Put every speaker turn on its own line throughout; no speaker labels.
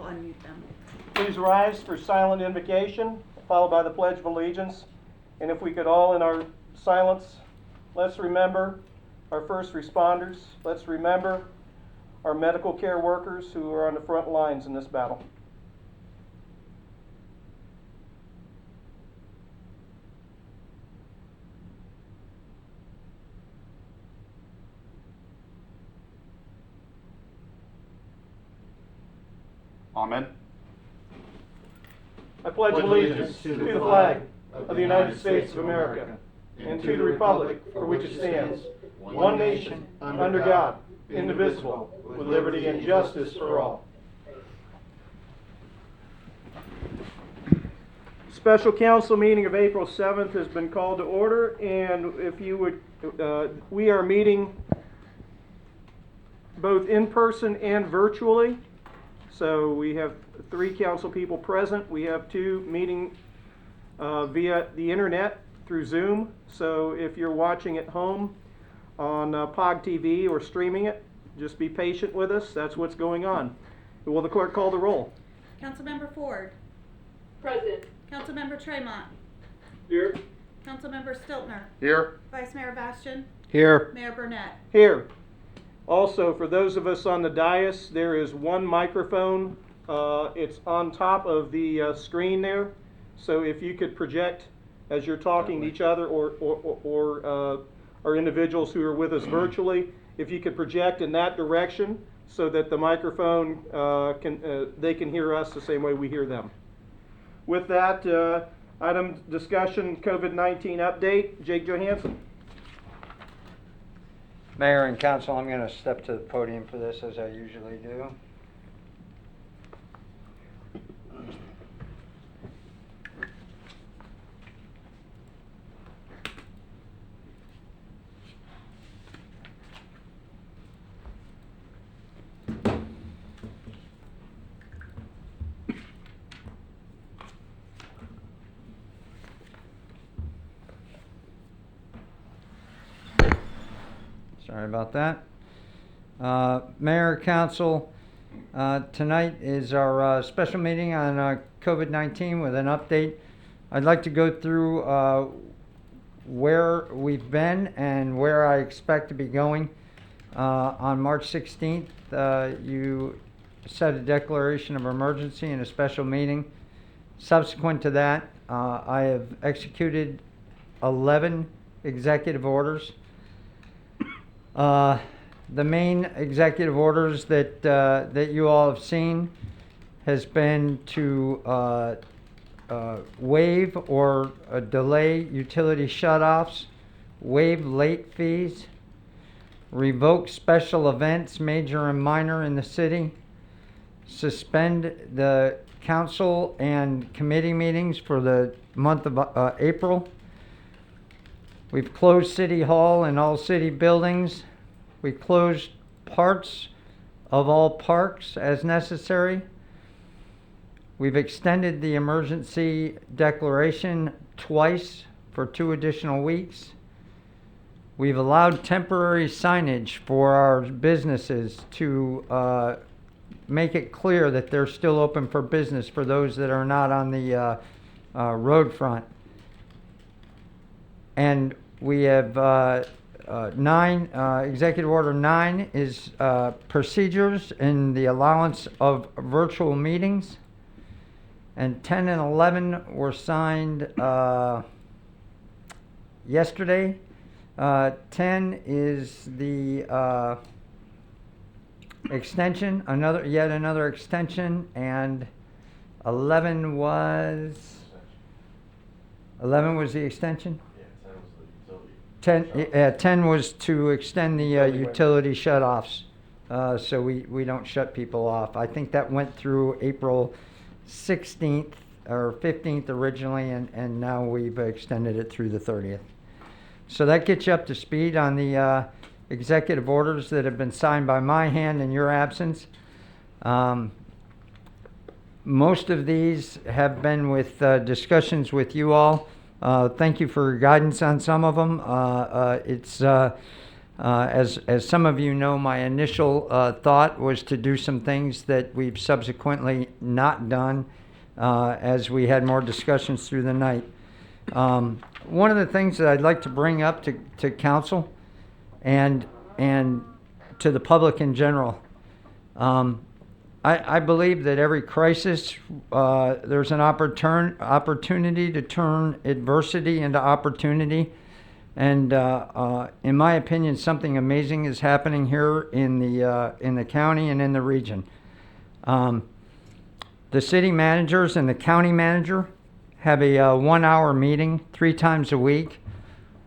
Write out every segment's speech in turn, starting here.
will unmute them.
Please rise for silent invocation, followed by the Pledge of Allegiance. And if we could all, in our silence, let's remember our first responders. Let's remember our medical care workers who are on the front lines in this battle.
Amen.
I pledge allegiance to the flag of the United States of America and to the republic for which it stands, one nation, under God, indivisible, with liberty and justice for all. Special council meeting of April 7th has been called to order, and if you would, we are meeting both in person and virtually. So we have 3 council people present. We have 2 meeting via the internet through Zoom. So if you're watching at home on POG TV or streaming it, just be patient with us. That's what's going on. Will the clerk call the roll?
Councilmember Ford.
Present.
Councilmember Tremont.
Here.
Councilmember Stiltner.
Here.
Vice Mayor Bastian.
Here.
Mayor Burnett.
Here. Also, for those of us on the dais, there is one microphone. It's on top of the screen there. So if you could project as you're talking to each other or individuals who are with us virtually, if you could project in that direction so that the microphone they can hear us the same way we hear them. With that, item discussion, COVID-19 update. Jake Johansson.
Mayor and council, I'm going to step to the podium for this as I usually do. Sorry about that. Mayor, Council, tonight is our special meeting on COVID-19 with an update. I'd like to go through where we've been and where I expect to be going. On March 16th, you set a declaration of emergency in a special meeting. Subsequent to that, I have executed 11 executive orders. The main executive orders that you all have seen has been to waive or delay utility shutoffs, waive late fees, revoke special events, major and minor, in the city, suspend the council and committee meetings for the month of April. We've closed City Hall and all city buildings. We closed parts of all parks as necessary. We've extended the emergency declaration twice for 2 additional weeks. We've allowed temporary signage for our businesses to make it clear that they're still open for business for those that are not on the road front. And we have 9, Executive Order 9 is procedures in the allowance of virtual meetings. And 10 and 11 were signed yesterday. 10 is the extension, yet another extension, and 11 was the extension? 10 was to extend the utility shutoffs, so we don't shut people off. I think that went through April 16th or 15th originally, and now we've extended it through the 30th. So that gets you up to speed on the executive orders that have been signed by my hand in your absence. Most of these have been with discussions with you all. Thank you for your guidance on some of them. It's As some of you know, my initial thought was to do some things that we've subsequently not done as we had more discussions through the night. One of the things that I'd like to bring up to council and to the public in general, I believe that every crisis, there's an opportunity to turn adversity into opportunity. And in my opinion, something amazing is happening here in the county and in the region. The city managers and the county manager have a 1-hour meeting 3 times a week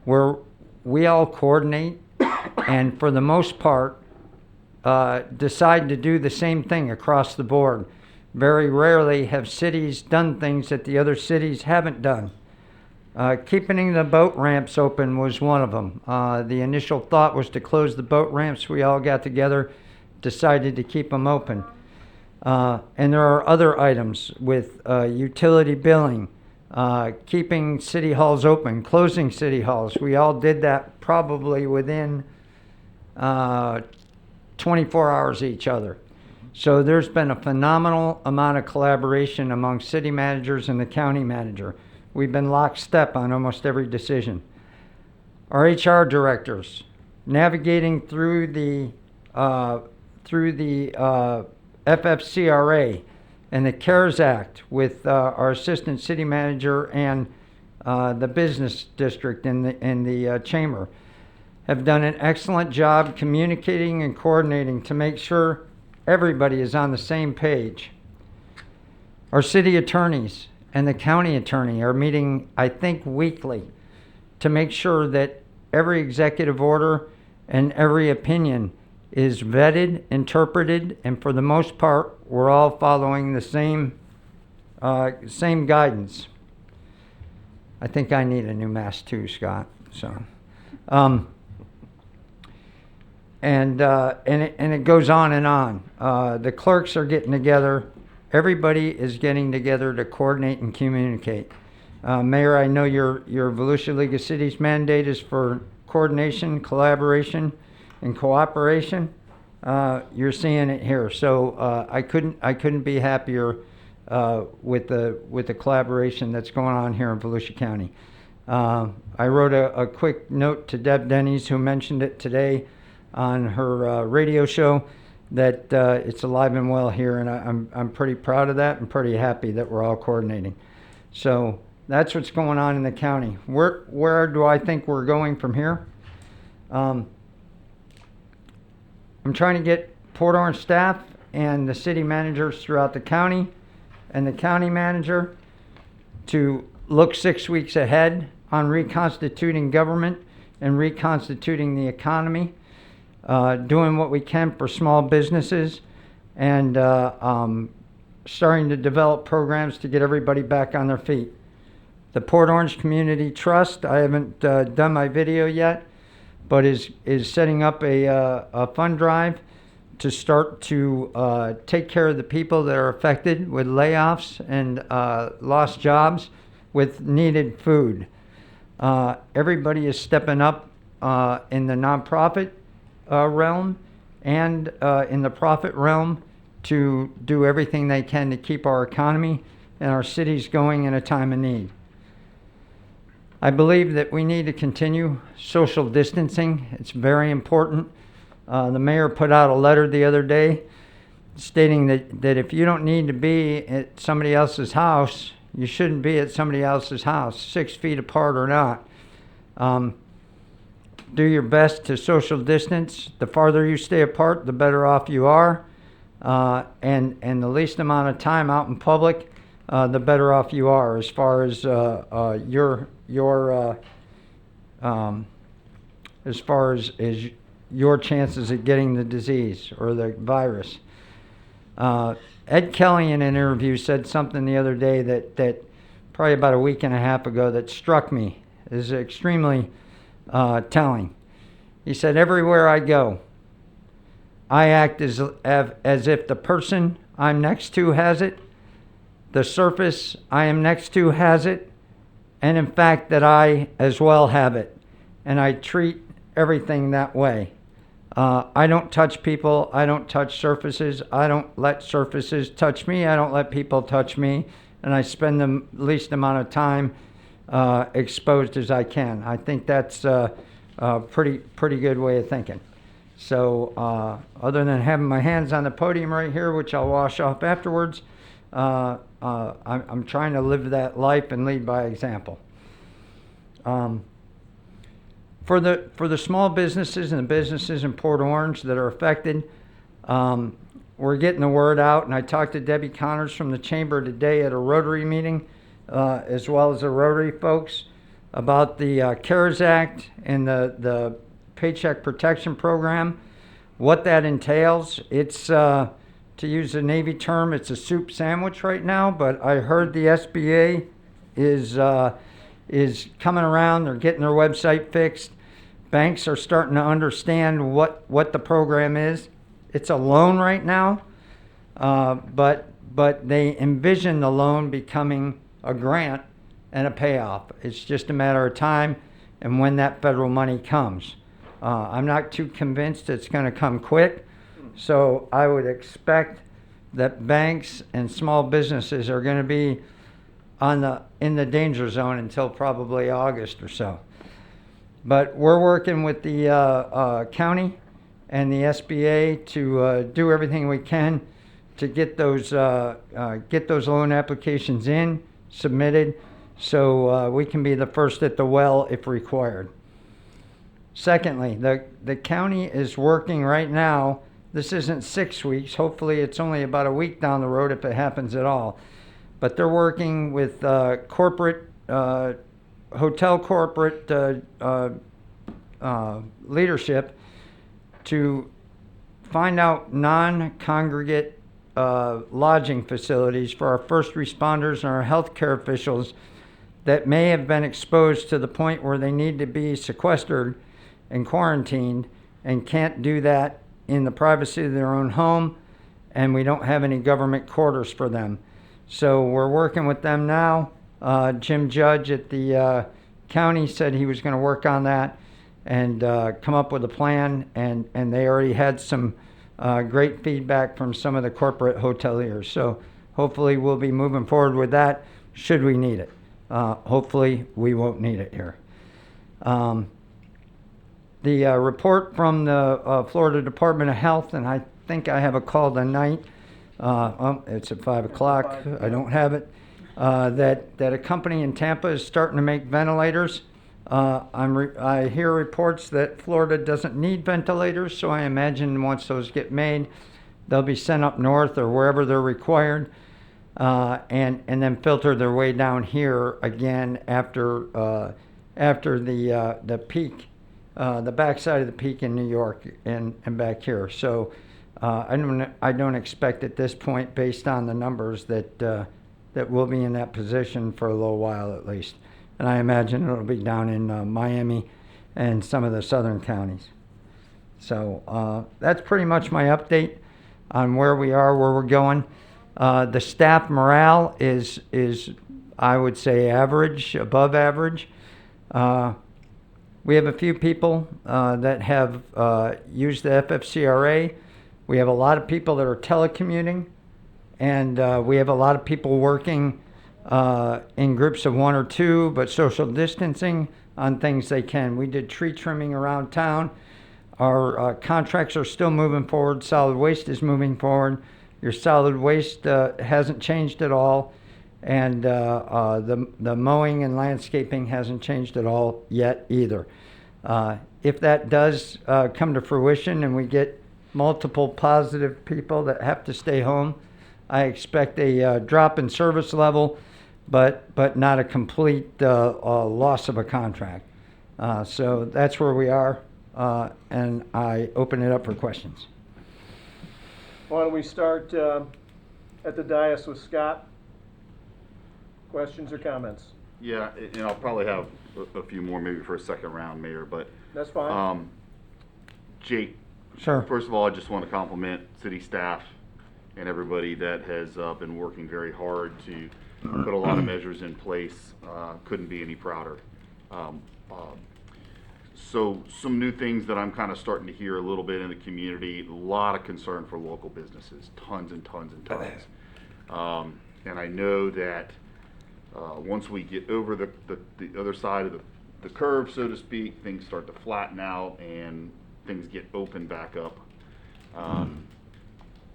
where we all coordinate and for the most part decide to do the same thing across the board. Very rarely have cities done things that the other cities haven't done. Keeping the boat ramps open was one of them. The initial thought was to close the boat ramps. We all got together, decided to keep them open. And there are other items with utility billing, keeping city halls open, closing city halls. We all did that probably within 24 hours of each other. So there's been a phenomenal amount of collaboration among city managers and the county manager. We've been lockstep on almost every decision. Our HR directors navigating through the FFCRA and the CARES Act with our assistant city manager and the business district in the chamber have done an excellent job communicating and coordinating to make sure everybody is on the same page. Our city attorneys and the county attorney are meeting, I think, weekly to make sure that every executive order and every opinion is vetted, interpreted, and for the most part, we're all following the same guidance. I think I need a new mask too, Scott. So, and it goes on and on. The clerks are getting together. Everybody is getting together to coordinate and communicate. Mayor, I know your Volusia League of Cities mandate is for coordination, collaboration, and cooperation. You're seeing it here. So I couldn't be happier with the collaboration that's going on here in Volusia County. I wrote a quick note to Deb Denny's, who mentioned it today on her radio show, that it's alive and well here, and I'm pretty proud of that and pretty happy that we're all coordinating. So that's what's going on in the county. Where do I think we're going from here? I'm trying to get Port Orange staff and the city managers throughout the county and the county manager to look 6 weeks ahead on reconstituting government and reconstituting the economy. Doing what we can for small businesses and starting to develop programs to get everybody back on their feet. The Port Orange Community Trust, I haven't done my video yet, but is setting up a fund drive to start to take care of the people that are affected with layoffs and lost jobs with needed food. Everybody is stepping up in the nonprofit realm and in the profit realm to do everything they can to keep our economy and our cities going in a time of need. I believe that we need to continue social distancing. It's very important. The mayor put out a letter the other day stating that if you don't need to be at somebody else's house, you shouldn't be at somebody else's house, 6 feet apart or not. Do your best to social distance. The farther you stay apart, the better off you are. And the least amount of time out in public, the better off you are as far as your chances of getting the disease or the virus. Ed Kelly in an interview said something the other day that probably about a week and a half ago that struck me as extremely telling. He said, everywhere I go, I act as if the person I'm next to has it, the surface I am next to has it, and in fact that I as well have it. And I treat everything that way. I don't touch people. I don't touch surfaces. I don't let surfaces touch me. I don't let people touch me. And I spend the least amount of time exposed as I can. I think that's a pretty good way of thinking. So other than having my hands on the podium right here, which I'll wash off afterwards, I'm trying to live that life and lead by example. For the small businesses and the businesses in Port Orange that are affected, we're getting the word out, and I talked to Debbie Connors from the Chamber today at a Rotary meeting, as well as the Rotary folks, about the CARES Act and the Paycheck Protection Program, what that entails. It's, to use a Navy term, it's a soup sandwich right now, but I heard the SBA is coming around. They're getting their website fixed. Banks are starting to understand what the program is. It's a loan right now, but they envision the loan becoming a grant and a payoff. It's just a matter of time and when that federal money comes. I'm not too convinced it's going to come quick, so I would expect that banks and small businesses are going to be in the danger zone until probably August or so. But we're working with the county and the SBA to do everything we can to get those loan applications in, submitted, so we can be the first at the well if required. Secondly, the county is working right now. This isn't 6 weeks. Hopefully it's only about a week down the road if it happens at all. But they're working with corporate, hotel corporate leadership to find out non-congregate lodging facilities for our first responders and our healthcare officials that may have been exposed to the point where they need to be sequestered and quarantined and can't do that in the privacy of their own home, and we don't have any government quarters for them. So we're working with them now. Jim Judge at the county said he was going to work on that and come up with a plan, and they already had some great feedback from some of the corporate hoteliers. So hopefully we'll be moving forward with that should we need it. Hopefully we won't need it here. The report from the Florida Department of Health, and I think I have a call tonight. It's at 5 o'clock. I don't have it. That a company in Tampa is starting to make ventilators. I hear reports that Florida doesn't need ventilators, so I imagine once those get made, they'll be sent up north or wherever they're required, and then filter their way down here again after the peak, the backside of the peak in New York and back here. So I don't expect at this point, based on the numbers, that we'll be in that position for a little while at least. And I imagine it'll be down in Miami and some of the southern counties. So that's pretty much my update on where we are, where we're going. The staff morale is I would say average, above average. We have a few people that have used the FFCRA. We have a lot of people that are telecommuting, and we have a lot of people working in groups of 1 or 2, but social distancing on things they can. We did tree trimming around town. Our contracts are still moving forward. Solid waste is moving forward. Your solid waste hasn't changed at all, and the mowing and landscaping hasn't changed at all yet either. If that does come to fruition and we get multiple positive people that have to stay home, I expect a drop in service level, but not a complete loss of a contract. So that's where we are, and I open it up for questions.
Why don't we start at the dais with Scott? Questions or comments?
Yeah, and I'll probably have a few more maybe for a second round, Mayor, but
That's fine.
Jake,
Sure.
first of all, I just want to compliment city staff and everybody that has been working very hard to put a lot of measures in place. Couldn't be any prouder. So some new things that I'm kind of starting to hear a little bit in the community, a lot of concern for local businesses, tons and tons and tons. And I know that once we get over the other side of the curve, so to speak, things start to flatten out and things get open back up.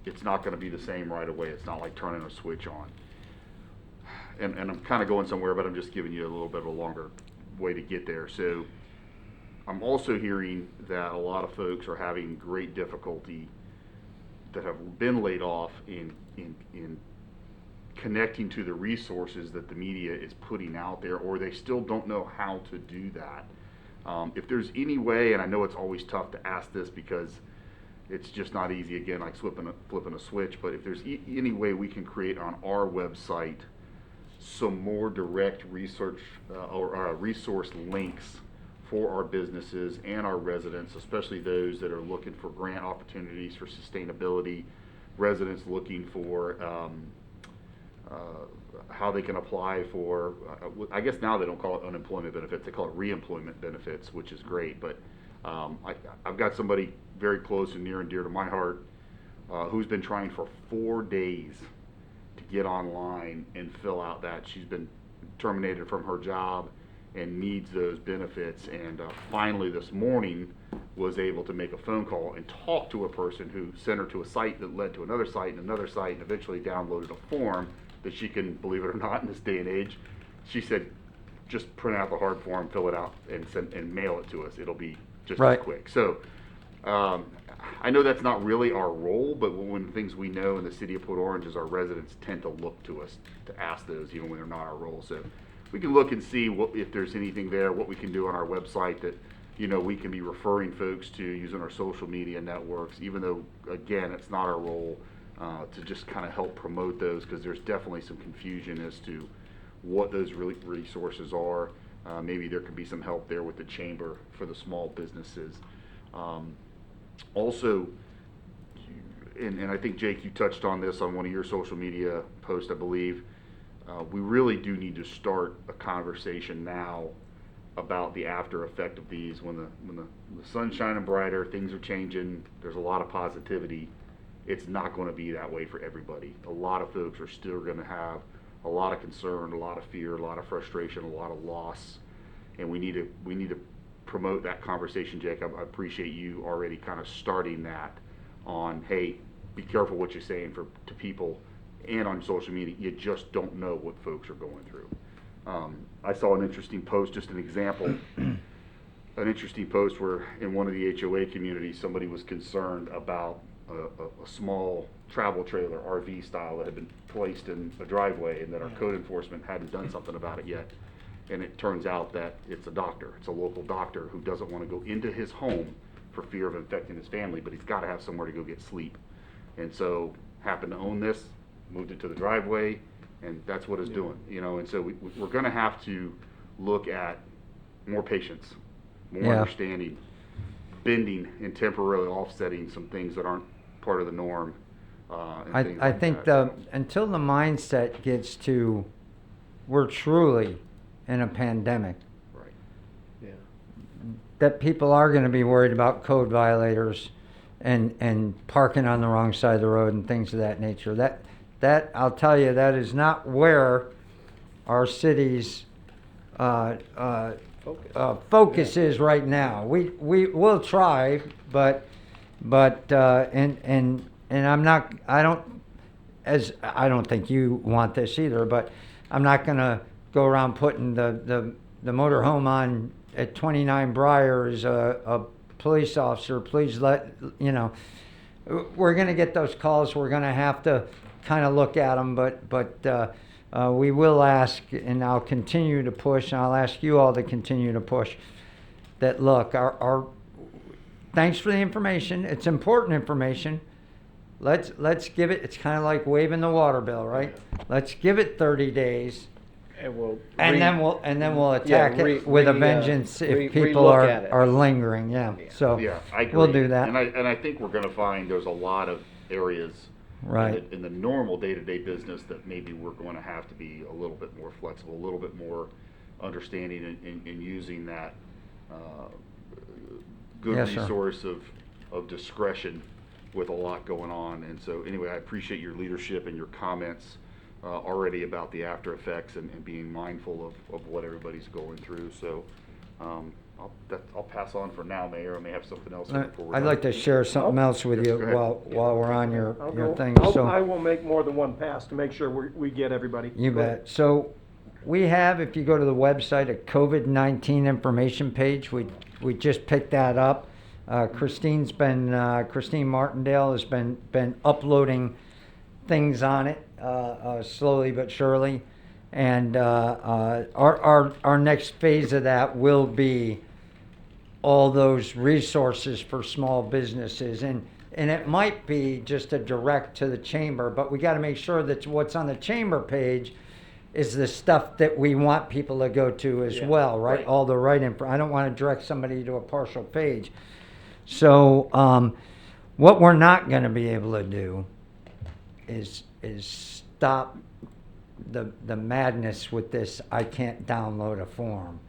It's not going to be the same right away. It's not like turning a switch on. And I'm kind of going somewhere, but I'm just giving you a little bit of a longer way to get there. So I'm also hearing that a lot of folks are having great difficulty that have been laid off in connecting to the resources that the media is putting out there, or they still don't know how to do that. If there's any way, and I know it's always tough to ask this because it's just not easy, again, like flipping a switch, but if there's any way we can create on our website some more direct research or resource links for our businesses and our residents, especially those that are looking for grant opportunities for sustainability, residents looking for how they can apply for, I guess now they don't call it unemployment benefits, they call it reemployment benefits, which is great. But I've got somebody very close and near and dear to my heart who's been trying for 4 days to get online and fill out that. She's been terminated from her job and needs those benefits, and finally this morning was able to make a phone call and talk to a person who sent her to a site that led to another site and another site, and eventually downloaded a form that she can, believe it or not, in this day and age, she said, just print out the hard form, fill it out, and send and mail it to us. It'll be just
Right.
as quick. So I know that's not really our role, but one of the things we know in the city of Port Orange is our residents tend to look to us to ask those, even when they're not our role. So we can look and see if there's anything there, what we can do on our website that, you know, we can be referring folks to using our social media networks, even though, again, it's not our role to just kind of help promote those, because there's definitely some confusion as to what those resources are. Maybe there could be some help there with the chamber for the small businesses. Also, and I think, Jake, you touched on this on one of your social media posts, I believe, we really do need to start a conversation now about the after effect of these. When the sun's shining brighter, things are changing, there's a lot of positivity. It's not going to be that way for everybody. A lot of folks are still going to have a lot of concern, a lot of fear, a lot of frustration, a lot of loss, and we need to promote that conversation, Jake. I appreciate you already kind of starting that on, hey, be careful what you're saying to people, and on social media, you just don't know what folks are going through. I saw an interesting post, just an example, an interesting post where in one of the HOA communities, somebody was concerned about a small travel trailer, RV style, that had been placed in a driveway, and that our code enforcement hadn't done something about it yet. And it turns out that it's a doctor, it's a local doctor who doesn't want to go into his home for fear of infecting his family, but he's got to have somewhere to go get sleep. And so happened to own this, moved it to the driveway, and that's what it's doing, you know. And so we're going to have to look at more patience, more understanding, bending and temporarily offsetting some things that aren't part of the norm.
I think until the mindset gets to, we're truly in a pandemic,
Right.
Yeah.
that people are going to be worried about code violators and parking on the wrong side of the road and things of that nature. That I'll tell you, that is not where our city's focus is right now. We will try, but and I don't think you want this either, but I'm not gonna go around putting the motorhome on at 29 Briar as a police officer. Please you know, we're gonna get those calls. We're gonna have to kind of look at them, but we will ask, and I'll continue to push, and I'll ask you all to continue to push, that look, our thanks for the information. It's important information. Let's give it, it's kind of like waiving the water bill, right? Let's give it 30 days.
And
Then we'll attack it with a vengeance if people
relook
are lingering. Yeah. So
Yeah, I agree.
we'll do that.
And I think we're going to find there's a lot of areas
Right.
in the normal day-to-day business that maybe we're going to have to be a little bit more flexible, a little bit more understanding in using that good
Yes, sir.
resource of discretion with a lot going on. And so anyway, I appreciate your leadership and your comments already about the after effects and being mindful of what everybody's going through. So I'll pass on for now, Mayor. I may have something else before we're
I'd
done.
like to share something else with you
Go ahead.
while we're on your
I'll
thing.
go,
So
I will make more than one pass to make sure we get everybody.
you
Go ahead.
bet. So we have, if you go to the website, a COVID-19 information page. We just picked that up. Christine Martindale has been uploading things on it slowly but surely. And our next phase of that will be all those resources for small businesses. And it might be just a direct to the chamber, but we got to make sure that what's on the chamber page is the stuff that we want people to go to as
Yeah,
well, right?
right.
All the right info. I don't want to direct somebody to a partial page. So what we're not going to be able to do is stop the madness with this. I can't download a form.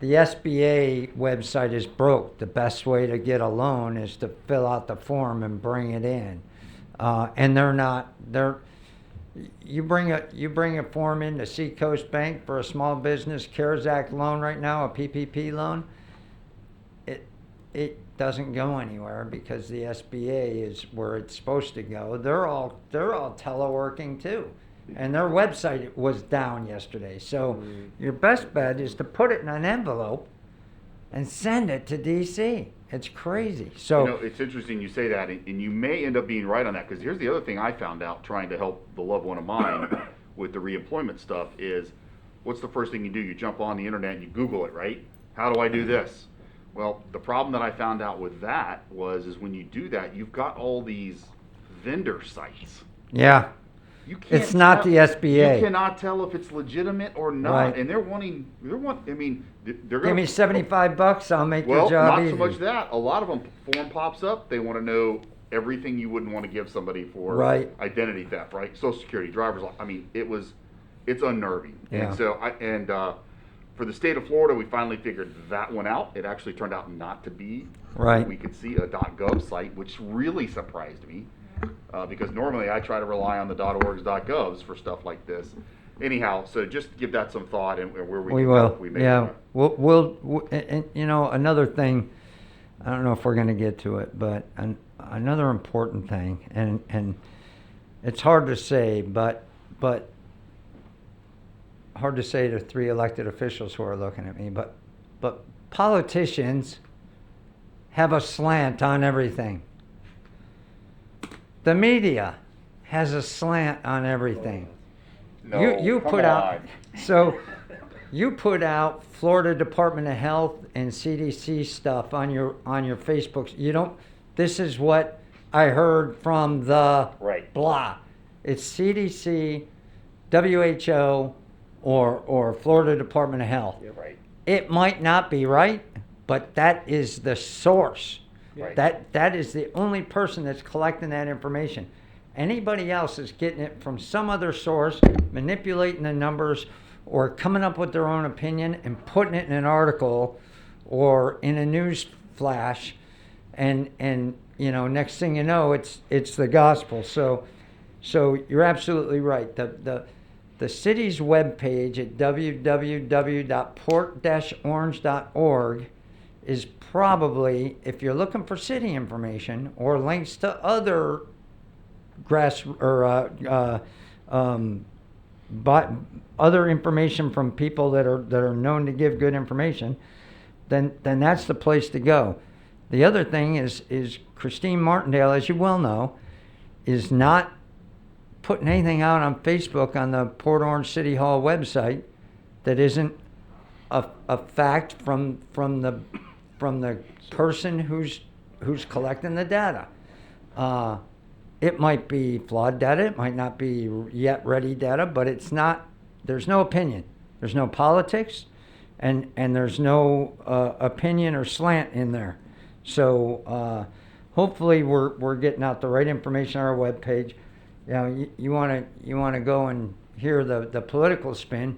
The SBA website is broke. The best way to get a loan is to fill out the form and bring it in. And you bring a form in to Seacoast Bank for a small business CARES Act loan right now, a PPP loan. It doesn't go anywhere because the SBA is where it's supposed to go. They're all teleworking too, and their website was down yesterday. So your best bet is to put it in an envelope and send it to DC. It's crazy. So
You know, it's interesting you say that, and you may end up being right on that, because here's the other thing I found out trying to help the loved one of mine with the reemployment stuff is, what's the first thing you do? You jump on the internet and you Google it, right? How do I do this? Well, the problem that I found out with that is when you do that, you've got all these vendor sites.
yeah,
You can't
it's not
tell-
the SBA.
You cannot tell if it's legitimate or not,
Right.
and they're wanting. They're
Give
gonna
me $75, I'll make
Well,
your job
not
easy.
so much that. A lot of them, form pops up. They want to know everything you wouldn't want to give somebody for
Right.
identity theft, right? Social Security, driver's license. I mean, it's unnerving.
Yeah.
And so for the state of Florida, we finally figured that one out. It actually turned out not to be.
Right.
We could see a .gov site, which really surprised me, because normally I try to rely on the .orgs, .govs for stuff like this. Anyhow, so just give that some thought and where we
We
can
will.
help, we may
Yeah.
wanna-
And, you know, another thing, I don't know if we're going to get to it, but another important thing, and it's hard to say, but hard to say to 3 elected officials who are looking at me, but politicians have a slant on everything. The media has a slant on everything.
No,
you
come
put out
on.
so you put out Florida Department of Health and CDC stuff on your Facebook. You don't. This is what I heard from the
Right.
blah. It's CDC, WHO, or Florida Department of Health.
Right.
It might not be right, but that is the source.
Right.
That is the only person that's collecting that information. Anybody else is getting it from some other source, manipulating the numbers, or coming up with their own opinion and putting it in an article or in a news flash, and you know, next thing you know, it's the gospel. So you're absolutely right. The city's webpage at www.port-orange.org is probably, if you're looking for city information or links to other other information from people that are known to give good information, then that's the place to go. The other thing is Christine Martindale, as you well know, is not putting anything out on Facebook on the Port Orange City Hall website that isn't a fact from the person who's collecting the data. It might be flawed data, it might not be yet ready data, but it's not. There's no opinion, there's no politics, and there's no opinion or slant in there. So hopefully we're getting out the right information on our webpage. You know, you want to go and hear the political spin.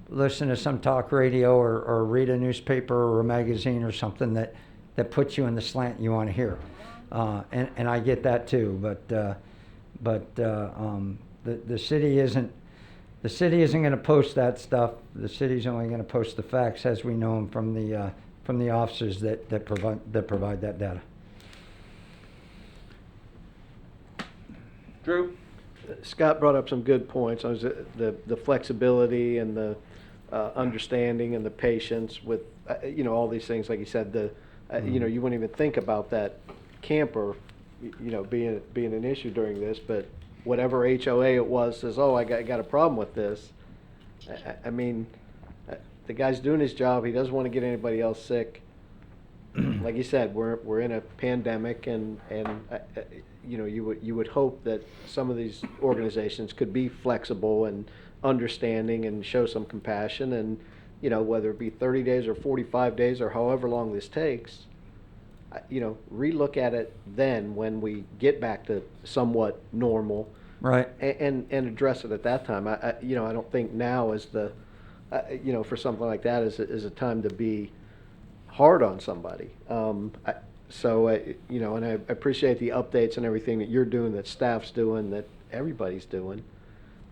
listen to some talk radio or read a newspaper or a magazine or something that puts you in the slant you want to hear. And I get that too, but the city isn't going to post that stuff. The city's only going to post the facts as we know them from the officers that provide that data.
Drew?
Scott brought up some good points. I was the flexibility and the understanding and the patience with all these things. Like you said, you wouldn't even think about that camper, being an issue during this. But whatever HOA it was says, oh, I got a problem with this. I mean, the guy's doing his job. He doesn't want to get anybody else sick. Like you said, we're in a pandemic, and you would hope that some of these organizations could be flexible and understanding and show some compassion, and whether it be 30 days or 45 days or however long this takes, relook at it then when we get back to somewhat normal,
Right.
and address it at that time. I don't think now is the for something like that is a time to be hard on somebody. And I appreciate the updates and everything that you're doing, that staff's doing, that everybody's doing,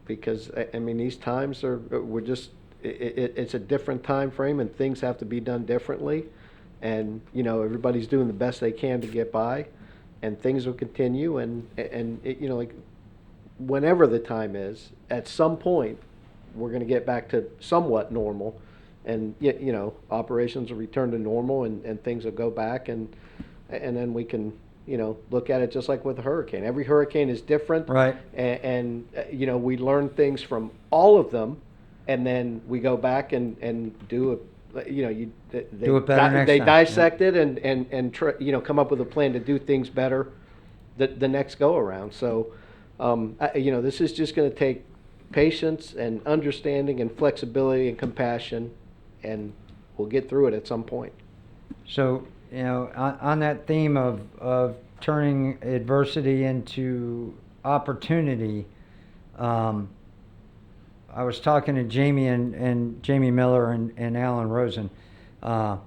because I mean these times it's a different time frame and things have to be done differently, and everybody's doing the best they can to get by, and things will continue, and like whenever the time is, at some point we're going to get back to somewhat normal. And operations will return to normal, and things will go back, and then we can look at it just like with a hurricane. Every hurricane is different,
Right.
And we learn things from all of them, and then we go back and do
Do it better next
they
time.
dissect it and try, come up with a plan to do things better the next go around. So this is just going to take patience and understanding and flexibility and compassion, and we'll get through it at some point.
So, on that theme of turning adversity into opportunity, I was talking to Jamie and Jamie Miller and Alan Rosen. I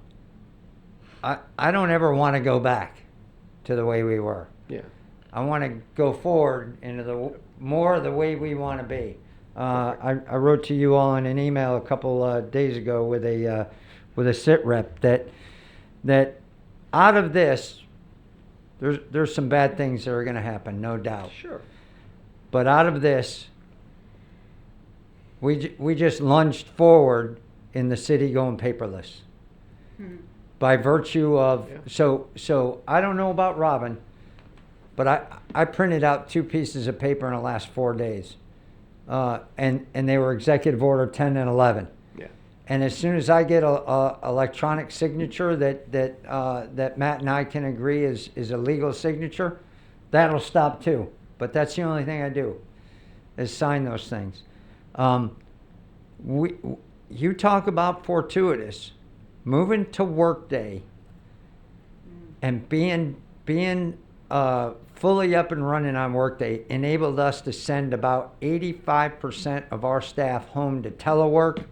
don't ever want to go back to the way we were.
Yeah.
I want to go forward into more the way we want to be. I wrote to you all in an email a couple days ago with a sit rep that out of this, there's some bad things that are going to happen, no doubt.
Sure.
But out of this, we just lunged forward in the city going paperless. By virtue of so I don't know about Robin, but I printed out 2 pieces of paper in the last 4 days. And they were Executive Order 10 and 11.
Yeah.
And as soon as I get a electronic signature that Matt and I can agree is a legal signature, that'll stop too. But that's the only thing I do, is sign those things. You talk about fortuitous, moving to Workday, and being fully up and running on Workday enabled us to send about 85% of our staff home to telework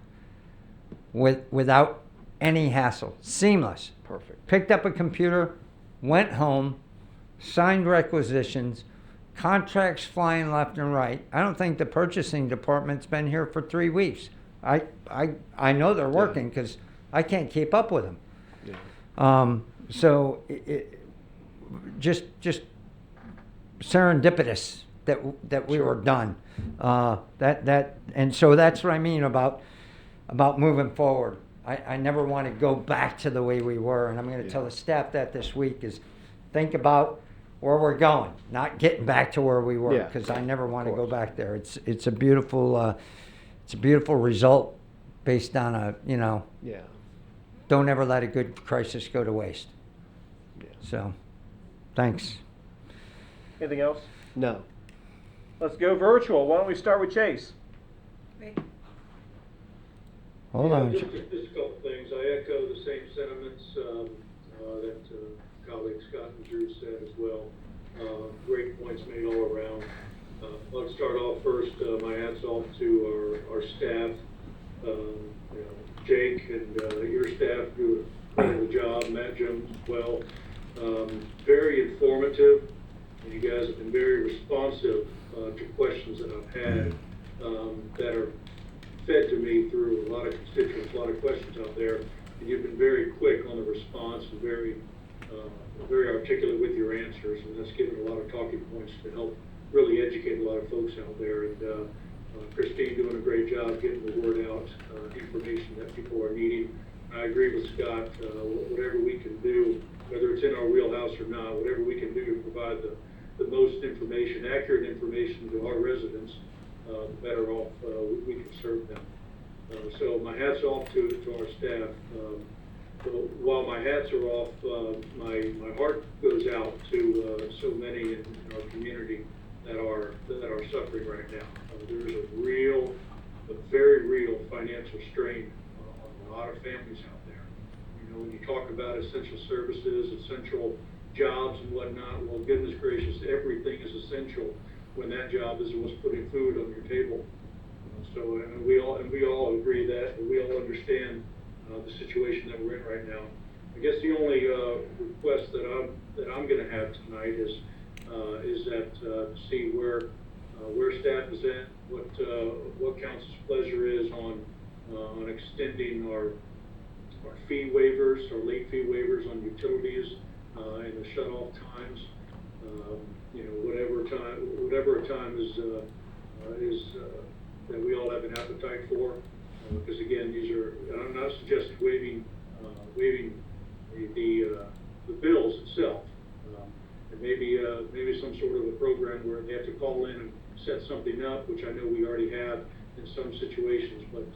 without any hassle. Seamless.
Perfect.
Picked up a computer, went home, signed requisitions, contracts flying left and right. I don't think the purchasing department's been here for 3 weeks. I know they're working because I can't keep up with them.
Yeah.
So just serendipitous that we were done. And so that's what I mean about moving forward. I never want to go back to the way we were, and I'm going to tell the staff that this week is think about where we're going, not getting back to where we were,
Yeah.
because I never want to go back there. It's a beautiful result based on
Yeah.
don't ever let a good crisis go to waste.
Yeah.
So, thanks.
Anything else?
No.
Let's go virtual. Why don't we start with Chase?
Hold on.
Just a couple things. I echo the same sentiments that colleagues Scott and Drew said as well. Great points made all around. Let's start off first. My hats off to our staff You know, Jake and your staff do a hell of a job, Matt Jones as well. Very informative, and you guys have been very responsive to questions that I've had that are fed to me through a lot of constituents, a lot of questions out there, and you've been very quick on the response and very articulate with your answers, and that's given a lot of talking points to help really educate a lot of folks out there. And Christine doing a great job getting the word out, information that people are needing. I agree with Scott, whatever we can do, whether it's in our wheelhouse or not, whatever we can do to provide the most information, accurate information to our residents, the better off we can serve them. So my hat's off to our staff. So while my hats are off, my heart goes out to so many in our community that are suffering right now. There's a very real financial strain on a lot of families out there. You know, when you talk about essential services, essential jobs and whatnot, well, goodness gracious, everything is essential when that job is what's putting food on your table. So, and we all agree that, and we all understand the situation that we're in right now. I guess the only request that I'm going to have tonight is that to see where staff is at, what council's pleasure is on extending our fee waivers, our late fee waivers on utilities and the shut-off times. You know, whatever time is that we all have an appetite for. Because again, I'm not suggesting waiving the bills itself. And maybe some sort of a program where they have to call in and set something up, which I know we already have in some situations. But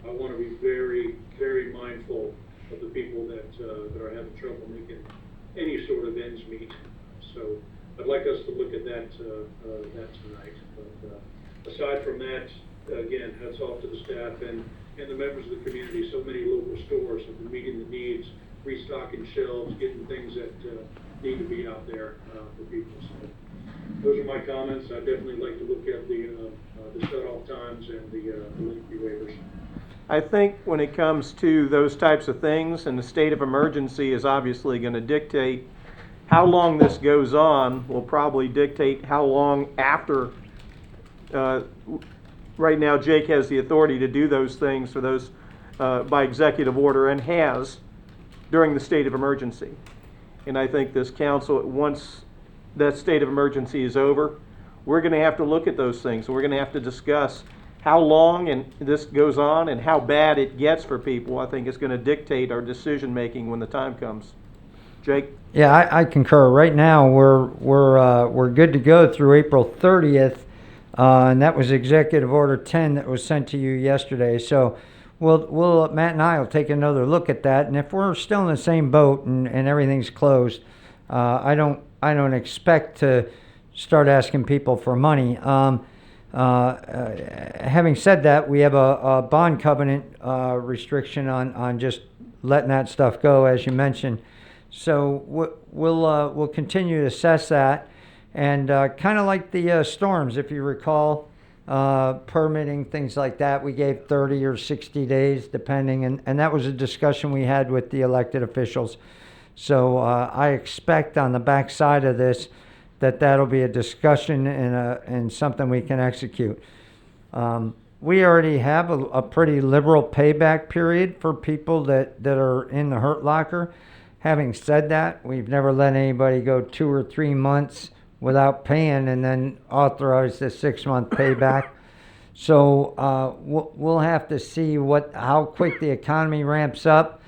I want to be very, very mindful of the people that are having trouble making any sort of ends meet. So I'd like us to look at that tonight. But aside from that, again, hats off to the staff and the members of the community. So many local stores have been meeting the needs, restocking shelves, getting things that need to be out there for people. So those are my comments. I'd definitely like to look at the shut-off times and the late fee waivers.
I think when it comes to those types of things, and the state of emergency is obviously going to dictate how long this goes on, will probably dictate how long after. Right now, Jake has the authority to do those things for those by executive order, and has during the state of emergency. And I think this council, once that state of emergency is over, we're going to have to look at those things. We're going to have to discuss how long and this goes on and how bad it gets for people. I think it's going to dictate our decision making when the time comes. Jake?
Yeah, I concur. Right now, we're good to go through April 30th, and that was Executive Order 10 that was sent to you yesterday. So we'll Matt and I will take another look at that, and if we're still in the same boat and everything's closed, I don't expect to start asking people for money. Having said that, we have a bond covenant restriction on just letting that stuff go, as you mentioned. So we'll continue to assess that, and kind of like the storms, if you recall, permitting, things like that, we gave 30 or 60 days depending, and that was a discussion we had with the elected officials. So I expect on the backside of this that'll be a discussion and something we can execute. We already have a pretty liberal payback period for people that are in the Hurt Locker. Having said that, we've never let anybody go 2 or 3 months without paying and then authorize the 6-month payback. So we'll have to see how quick the economy ramps up,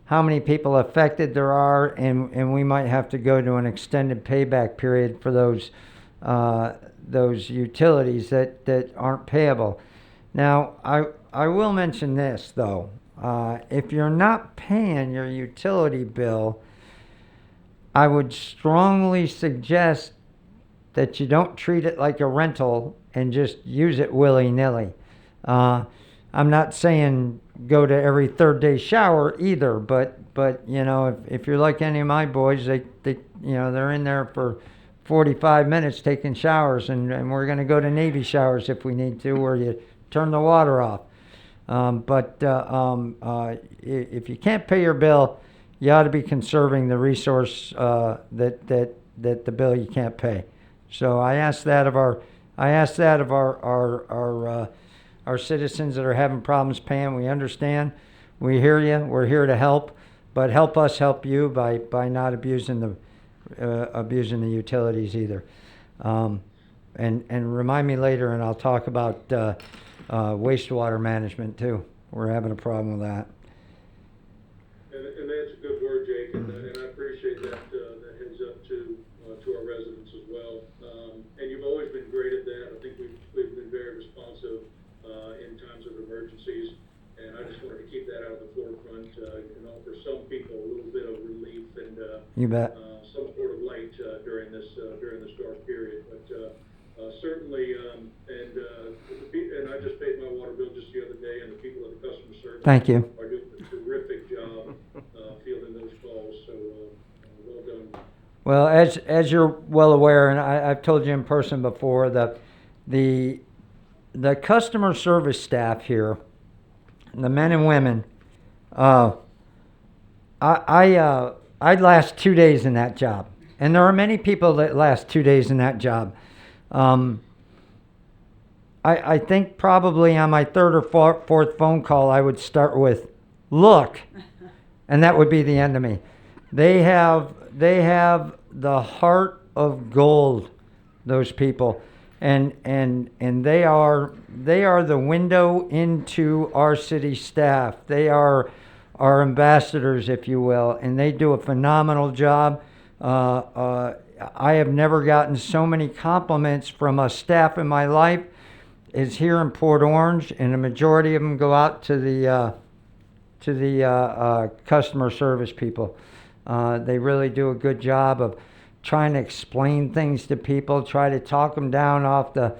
how many people affected there are, and we might have to go to an extended payback period for those utilities that aren't payable. Now, I will mention this, though. If you're not paying your utility bill, I would strongly suggest that you don't treat it like a rental and just use it willy-nilly. I'm not saying go to every third day shower either, but you know, if you're like any of my boys, they they're in there for 45 minutes taking showers, and we're going to go to Navy showers if we need to, where you turn the water off. If you can't pay your bill, you ought to be conserving the resource that the bill you can't pay. So I ask that of our citizens that are having problems paying. We understand. We hear you. We're here to help, but help us help you by not abusing the utilities either. And remind me later, and I'll talk about wastewater management too. We're having a problem with that.
And that's a good word, Jake, and I appreciate that heads up to our residents as well. And you've always been great at that. I think we've been very responsive in times of emergencies, and I just wanted to keep that out of the forefront and offer some people a little bit of relief and
You bet.
some sort of light during this dark period. But certainly, and I just paid my water bill just the other day, and the people at the customer service
Thank you.
are doing a terrific job fielding those calls. So well done.
Well, as you're well aware, and I've told you in person before, the customer service staff here, the men and women, I'd last 2 days in that job, and there are many people that last 2 days in that job. I think probably on my third or fourth phone call, I would start with, "Look," and that would be the end of me. They have the heart of gold, those people, and they are the window into our city staff. They are our ambassadors, if you will, and they do a phenomenal job. I have never gotten so many compliments from a staff in my life as here in Port Orange, and the majority of them go out to the customer service people. They really do a good job of trying to explain things to people, try to talk them down off the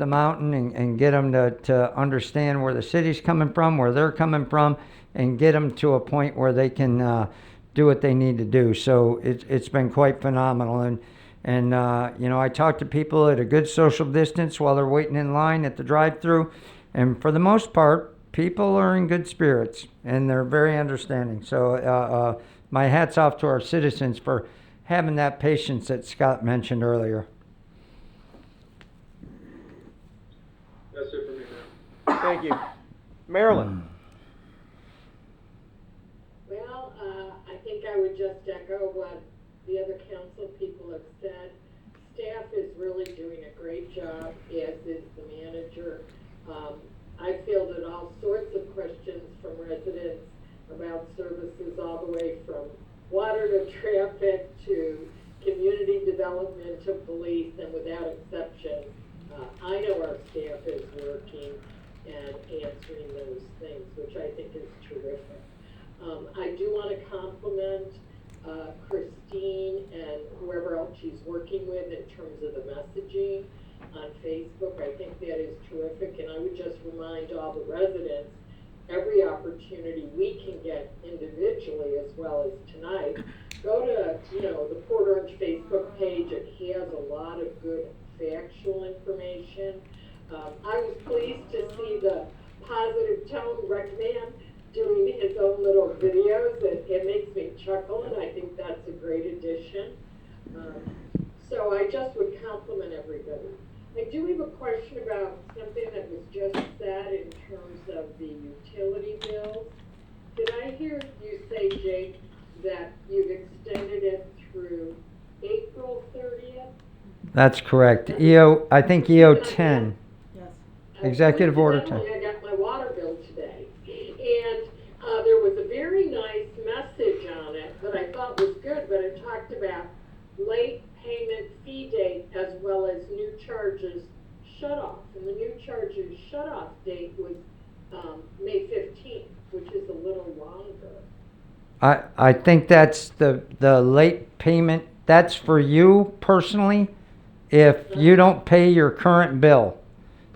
mountain and get them to understand where the city's coming from, where they're coming from, and get them to a point where they can do what they need to do. So it's been quite phenomenal. And I talk to people at a good social distance while they're waiting in line at the drive-thru, and for the most part, people are in good spirits and they're very understanding. So my hat's off to our citizens for having that patience that Scott mentioned earlier.
That's it for me now.
Thank you. Marilyn?
Well, I think I would just echo what the other council people have said. Staff is really doing a great job, as is the manager. I fielded all sorts of questions from residents about services all the way from water to traffic to community development to police, and without exception, I know our staff is working and answering those things, which I think is terrific. I do want to compliment Christine and whoever else she's working with in terms of the messaging on Facebook. I think that is terrific, and I would just remind all the residents, every opportunity we can get individually as well as tonight, go to the Port Orange Facebook page. It has a lot of good factual information. I was pleased to see the Positive Tone Rec Man doing his own little videos. It makes me chuckle, and I think that's a great addition. So I just would compliment everybody. I do have a question about something that was just said in terms of the utility bills. Did I hear you say, Jake, that you've extended it through April 30th?
That's correct. I think EO 10.
Yes.
Executive Order 10.
Coincidentally, I got my water bill today, and there was a very nice message on it that I thought was good, but it talked about late payment fee date as well as new charges shut off. And the new charges shut off date was May 15th, which is a little longer.
I think that's the late payment. That's for you personally. If you don't pay your current bill,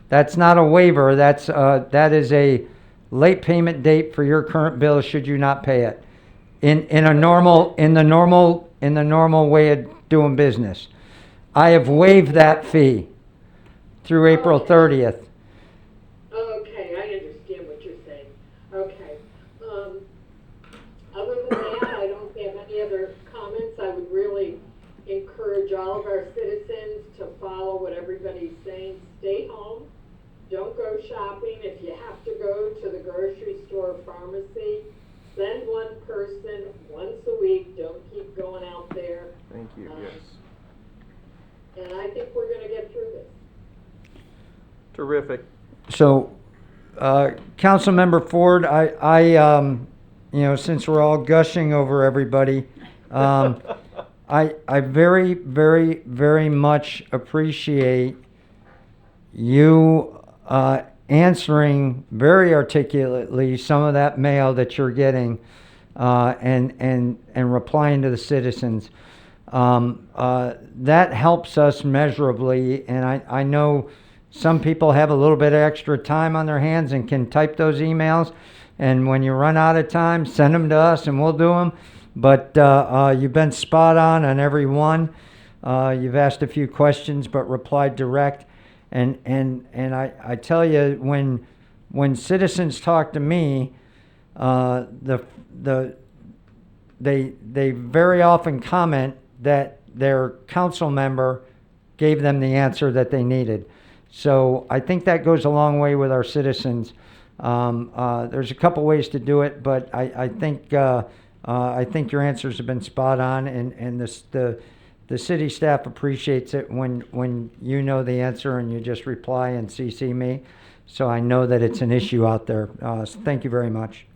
that's not a waiver. That is a late payment date for your current bill. Should you not pay it in the normal way of doing business, I have waived that fee through April 30th.
Okay, all of our citizens to follow what everybody's saying. Stay home. Don't go shopping. If you have to go to the grocery store or pharmacy, send one person once a week. Don't keep going out there.
Thank you, yes.
And I think we're gonna get through this.
Terrific.
So, Councilmember Ford, you know, since we're all gushing over everybody, I very, very, very much appreciate you answering very articulately some of that mail that you're getting, and replying to the citizens. That helps us measurably, and I know some people have a little bit of extra time on their hands and can type those emails. And when you run out of time, send them to us and we'll do them. But you've been spot on every one. You've asked a few questions, but replied direct. And I tell you, when citizens talk to me, they very often comment that their council member gave them the answer that they needed. So I think that goes a long way with our citizens. There's a couple ways to do it, but I think your answers have been spot on, and the city staff appreciates it when you know the answer and you just reply and CC me. So I know that it's an issue out there. So thank you very much.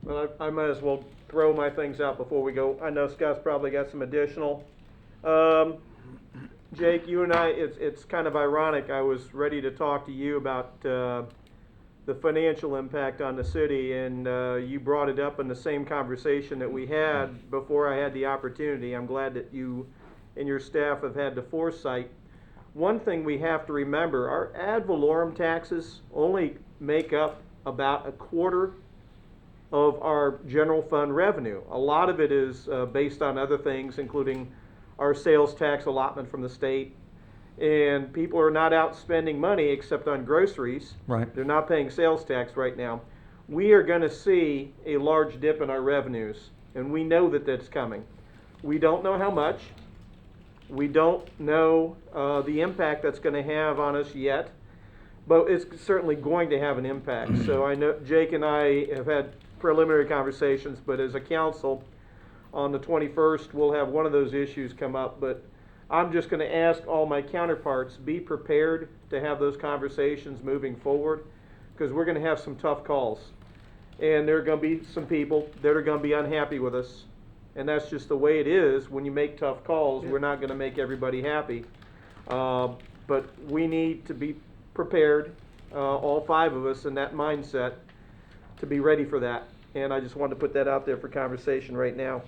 Well, I might as well throw my things out before we go. I know Scott's probably got some additional. Jake, you and I, it's kind of ironic. I was ready to talk to you about the financial impact on the city, and you brought it up in the same conversation that we had before I had the opportunity. I'm glad that you and your staff have had the foresight. One thing we have to remember, our ad valorem taxes only make up about a quarter of our general fund revenue. A lot of it is based on other things, including our sales tax allotment from the state. And people are not out spending money except on groceries.
Right.
They're not paying sales tax right now. We are going to see a large dip in our revenues, and we know that that's coming. We don't know how much. We don't know the impact that's going to have on us yet, but it's certainly going to have an impact. So I know Jake and I have had preliminary conversations, but as a council, on the 21st, we'll have one of those issues come up. But I'm just going to ask all my counterparts, be prepared to have those conversations moving forward, because we're going to have some tough calls. And there are going to be some people that are going to be unhappy with us. And that's just the way it is. When you make tough calls, we're not going to make everybody happy. But we need to be prepared, all five of us, in that mindset to be ready for that. And I just wanted to put that out there for conversation right now.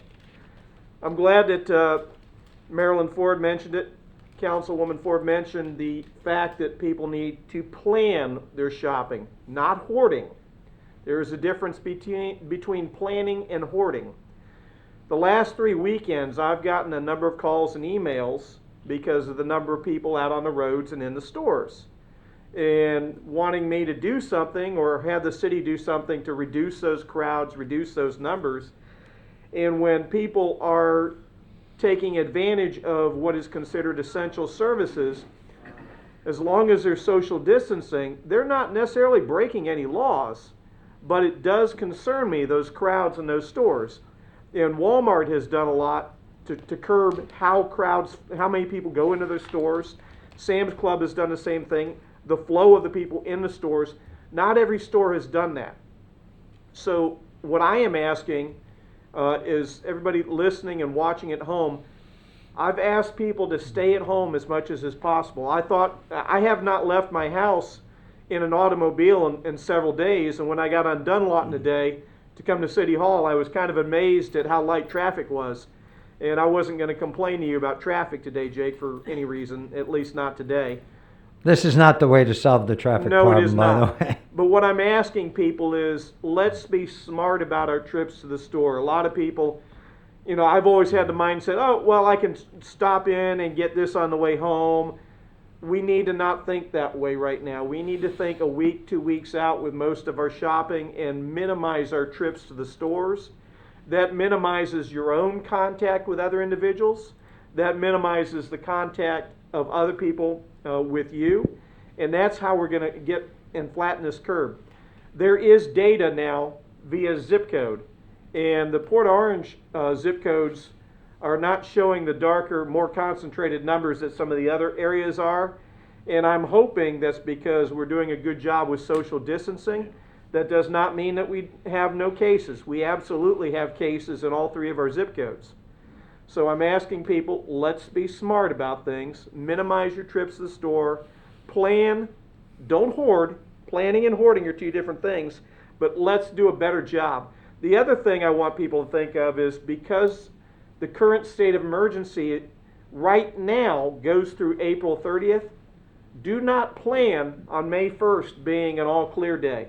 I'm glad that Marilyn Ford mentioned it. Councilwoman Ford mentioned the fact that people need to plan their shopping, not hoarding. There is a difference between planning and hoarding. The last 3 weekends, I've gotten a number of calls and emails because of the number of people out on the roads and in the stores, and wanting me to do something or have the city do something to reduce those crowds, reduce those numbers. And when people are taking advantage of what is considered essential services, as long as there's social distancing, they're not necessarily breaking any laws, but it does concern me, those crowds in those stores. And Walmart has done a lot to curb how many people go into their stores. Sam's Club has done the same thing. The flow of the people in the stores. Not every store has done that. So what I am asking is everybody listening and watching at home, I've asked people to stay at home as much as is possible. I have not left my house in an automobile in several days, and when I got on Dunlawton today to come to City Hall, I was kind of amazed at how light traffic was. And I wasn't going to complain to you about traffic today, Jake, for any reason, at least not today.
This is not the way to solve the traffic
No,
problem,
it is
by
not.
the way.
But what I'm asking people is, let's be smart about our trips to the store. A lot of people, I've always had the mindset, oh, well, I can stop in and get this on the way home. We need to not think that way right now. We need to think a week, 2 weeks out with most of our shopping and minimize our trips to the stores, That minimizes your own contact with other individuals. That minimizes the contact of other people with you. And that's how we're going to get and flatten this curve. There is data now via zip code. And the Port Orange zip codes are not showing the darker, more concentrated numbers that some of the other areas are. And I'm hoping that's because we're doing a good job with social distancing. That does not mean that we have no cases. We absolutely have cases in all 3 of our zip codes. So I'm asking people, let's be smart about things. Minimize your trips to the store. Plan, don't hoard. Planning and hoarding are 2 different things, but let's do a better job. The other thing I want people to think of is because the current state of emergency right now goes through April 30th, do not plan on May 1st being an all-clear day.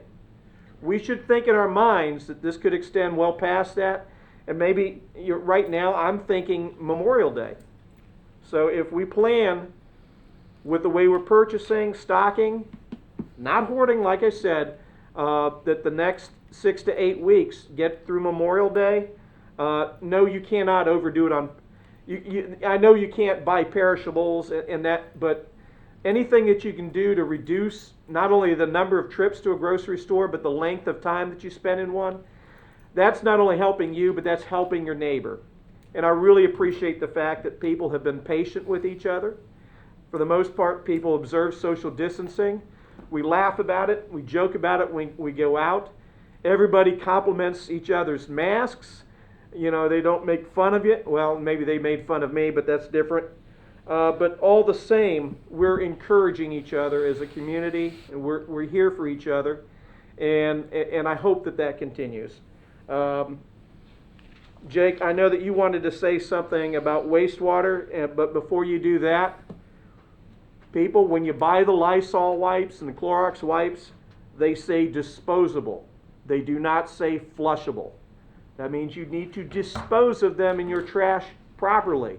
We should think in our minds that this could extend well past that, and maybe right now I'm thinking Memorial Day. So if we plan with the way we're purchasing, stocking, not hoarding, like I said, that the next 6 to 8 weeks get through Memorial Day. No, you cannot overdo it on. I know you can't buy perishables and that, but anything that you can do to reduce not only the number of trips to a grocery store, but the length of time that you spend in one, that's not only helping you, but that's helping your neighbor. And I really appreciate the fact that people have been patient with each other. For the most part, people observe social distancing. We laugh about it. We joke about it when we go out. Everybody compliments each other's masks. You know, they don't make fun of you. Well, maybe they made fun of me, but that's different. But all the same, we're encouraging each other as a community, and we're here for each other, and I hope that continues. Jake, I know that you wanted to say something about wastewater, but before you do that, people, when you buy the Lysol wipes and the Clorox wipes, they say disposable. They do not say flushable. That means you need to dispose of them in your trash properly.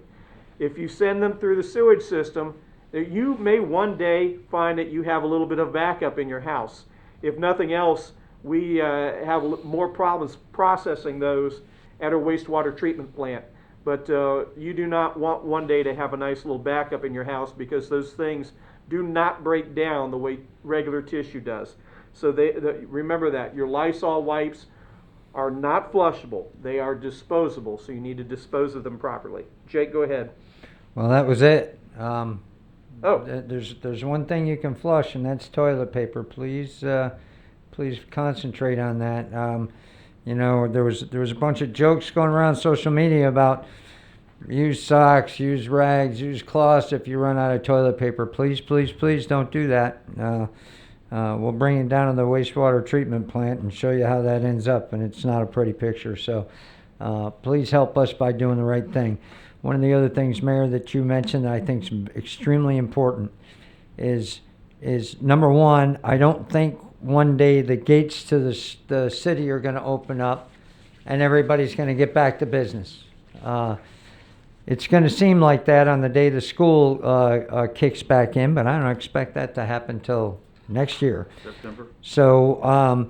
If you send them through the sewage system, you may one day find that you have a little bit of backup in your house. If nothing else, we have more problems processing those at our wastewater treatment plant. But you do not want one day to have a nice little backup in your house, because those things do not break down the way regular tissue does. So remember that. Your Lysol wipes are not flushable. They are disposable, so you need to dispose of them properly. Jake, go ahead.
Well, that was it.
Oh.
There's one thing you can flush, and that's toilet paper. Please concentrate on that. You know, there was a bunch of jokes going around social media about use socks, use rags, use cloths if you run out of toilet paper. Please don't do that. We'll bring it down to the wastewater treatment plant and show you how that ends up, and it's not a pretty picture. So please help us by doing the right thing. One of the other things, Mayor, that you mentioned that I think is extremely important is number one, I don't think one day the gates to the city are going to open up and everybody's going to get back to business. It's going to seem like that on the day the school kicks back in, but I don't expect that to happen till next year.
September.
So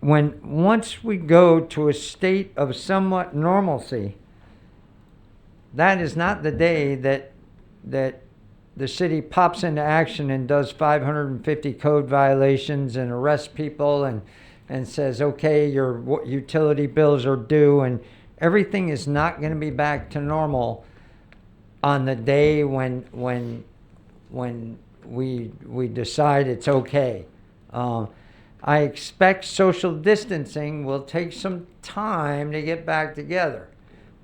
once we go to a state of somewhat normalcy, that is not the day that the city pops into action and does 550 code violations and arrests people and says, okay, your utility bills are due, and everything is not going to be back to normal on the day when we decide it's okay. I expect social distancing will take some time to get back together.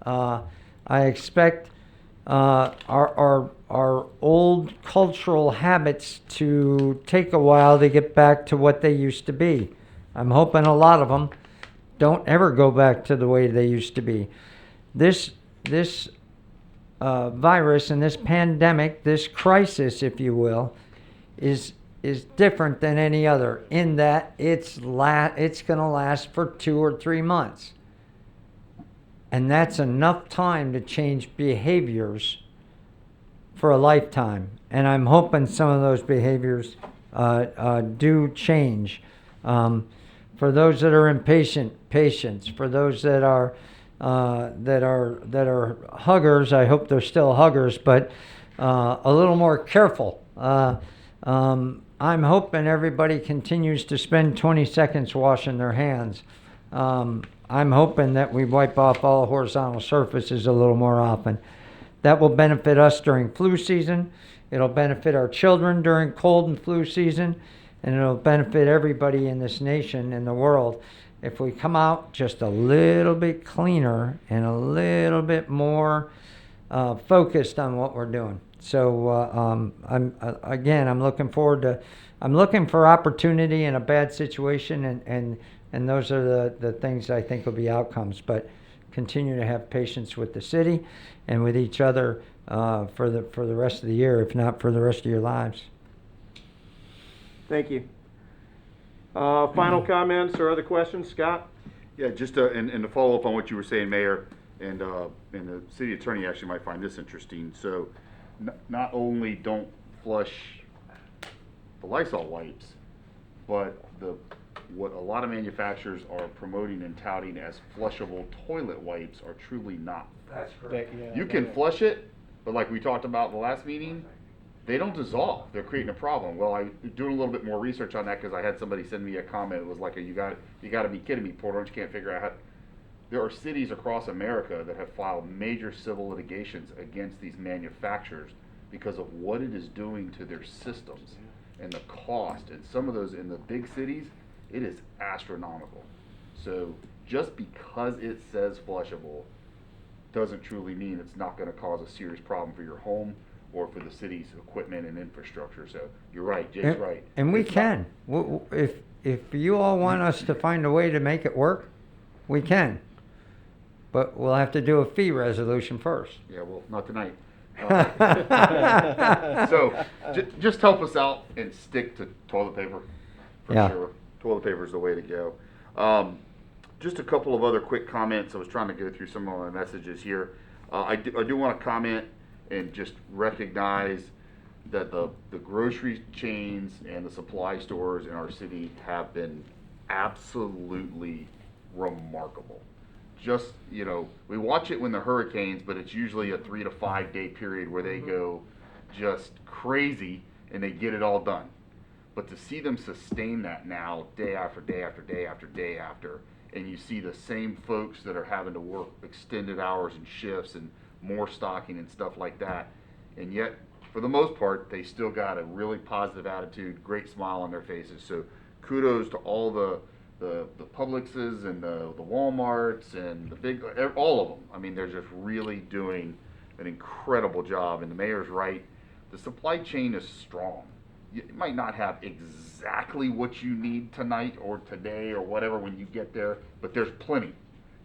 I expect our old cultural habits to take a while to get back to what they used to be. I'm hoping a lot of them don't ever go back to the way they used to be. This virus and this pandemic, this crisis, if you will, is different than any other in that it's going to last for 2 or 3 months. And that's enough time to change behaviors for a lifetime. And I'm hoping some of those behaviors do change. For those that are impatient, patience. For those that are huggers, I hope they're still huggers, but a little more careful. I'm hoping everybody continues to spend 20 seconds washing their hands. I'm hoping that we wipe off all horizontal surfaces a little more often. That will benefit us during flu season. It'll benefit our children during cold and flu season. And it'll benefit everybody in this nation and the world if we come out just a little bit cleaner and a little bit more focused on what we're doing. So I'm looking forward to. I'm looking for opportunity in a bad situation, and those are the things I think will be outcomes. But continue to have patience with the city and with each other for the rest of the year, if not for the rest of your lives.
Thank you. Final comments or other questions, Scott?
Yeah, just and to follow up on what you were saying, Mayor, and the city attorney actually might find this interesting. So, not only don't flush the Lysol wipes, but what a lot of manufacturers are promoting and touting as flushable toilet wipes are truly not.
That's correct.
You can flush it, but like we talked about in the last meeting, they don't dissolve. They're creating a problem. Well, I'm doing a little bit more research on that because I had somebody send me a comment. It was like, you got to be kidding me, Port Orange can't figure out how. There are cities across America that have filed major civil litigations against these manufacturers because of what it is doing to their systems and the cost. And some of those in the big cities, it is astronomical. So just because it says flushable doesn't truly mean it's not going to cause a serious problem for your home or for the city's equipment and infrastructure. So you're right, Jake's right.
And we
It's
can. If you all want us to find a way to make it work, we can. But we'll have to do a fee resolution first.
Yeah, well, not tonight. So just help us out and stick to toilet paper for
Yeah.
sure. Toilet paper is the way to go. Just a couple of other quick comments. I was trying to go through some of my messages here. I do want to comment and just recognize that the grocery chains and the supply stores in our city have been absolutely remarkable. Just, we watch it when the hurricanes, but it's usually a 3 to 5 day period where they go just crazy and they get it all done. But to see them sustain that now day after day after day after day after, and you see the same folks that are having to work extended hours and shifts and more stocking and stuff like that, and yet for the most part they still got a really positive attitude, great smile on their faces. So kudos to all the Publixes and the Walmarts and all of them. I mean, they're just really doing an incredible job, and the mayor's right. The supply chain is strong. You might not have exactly what you need tonight or today or whatever when you get there, but there's plenty,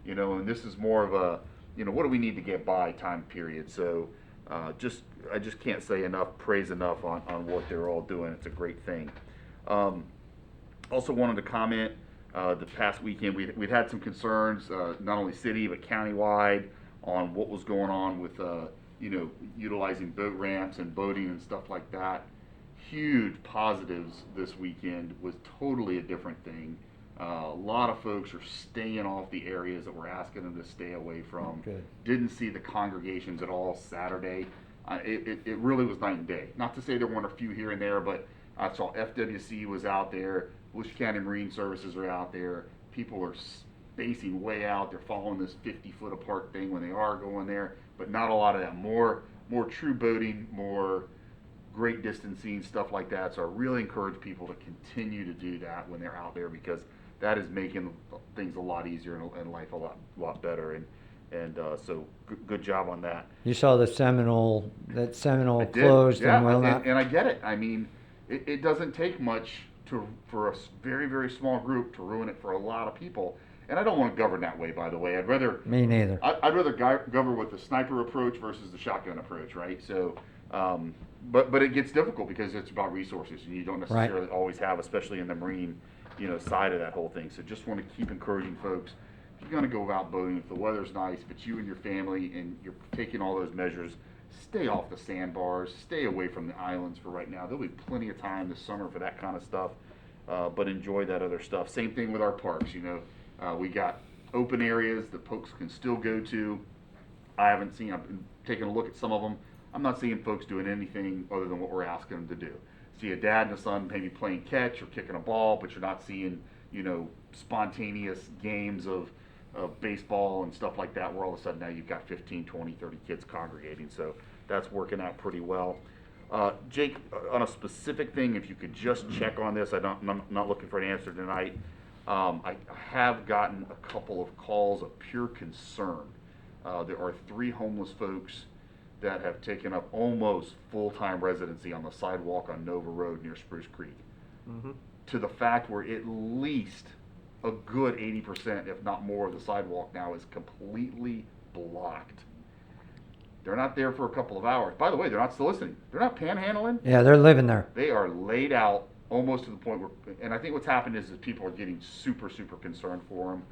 and this is more of a, what do we need to get by time period. So I just can't say praise enough on what they're all doing. It's a great thing. Also wanted to comment, the past weekend we'd had some concerns, not only city but countywide, on what was going on with utilizing boat ramps and boating and stuff like that. Huge positives this weekend, was totally a different thing. A lot of folks are staying off the areas that we're asking them to stay away from.
Good.
Didn't see the congregations at all Saturday. It really was night and day. Not to say there weren't a few here and there, but I saw FWC was out there, Volusia County Marine Services are out there. People are spacing way out. They're following this 50-foot apart thing when they are going there, but not a lot of that. More true boating, more great distancing, stuff like that. So I really encourage people to continue to do that when they're out there, because that is making things a lot easier and life a lot better. And so good job on that.
You saw the Seminole
I did,
closed
yeah,
and will not.
and I get it. I mean, it doesn't take much for a very, very small group to ruin it for a lot of people. And I don't want to govern that way, by the way. I'd rather
Me neither.
I'd rather govern with the sniper approach versus the shotgun approach, right? So, but it gets difficult because it's about resources, and you don't necessarily always have, especially in the marine, side of that whole thing. So just want to keep encouraging folks. If you're going to go out boating, if the weather's nice, if it's you and your family and you're taking all those measures, stay off the sandbars, stay away from the islands for right now. There'll be plenty of time this summer for that kind of stuff. but enjoy that other stuff. Same thing with our parks, you know. We got open areas that folks can still go to. I've been taking a look at some of them. I'm not seeing folks doing anything other than what we're asking them to do. See a dad and a son maybe playing catch or kicking a ball, but you're not seeing, you know, spontaneous games of baseball and stuff like that, where all of a sudden now you've got 15, 20, 30 kids congregating. So that's working out pretty well. Jake, on a specific thing, if you could just check on this, I'm not looking for an answer tonight. I have gotten a couple of calls of pure concern. There are 3 homeless folks that have taken up almost full-time residency on the sidewalk on Nova Road near Spruce Creek.
Mhm.
To the fact where at least a good 80%, if not more, of the sidewalk now is completely blocked. They're not there for a couple of hours. By the way, they're not soliciting. They're not panhandling.
Yeah, they're living there.
They are laid out almost to the point where, and I think what's happened is that people are getting super, super concerned for them.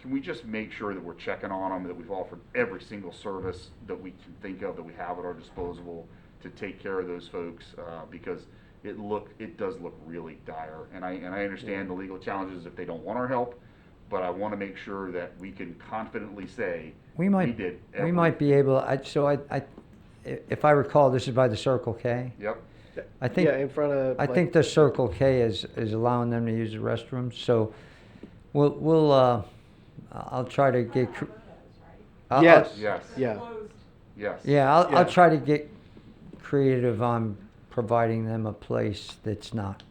Can we just make sure that we're checking on them, that we've offered every single service that we can think of, that we have at our disposal to take care of those folks, because it does look really dire. And I understand the legal challenges if they don't want our help, but I want to make sure that we can confidently say
We might be able, if I recall, this is by the Circle K.
Yep.
I think,
Yeah, in front of.
I
like-
think the Circle K is allowing them to use the restrooms, so I'll try to get.
Yes.
Yes.
Yeah.
Yes.
Yeah, I'll
Yeah.
try to get creative on providing them a place that's not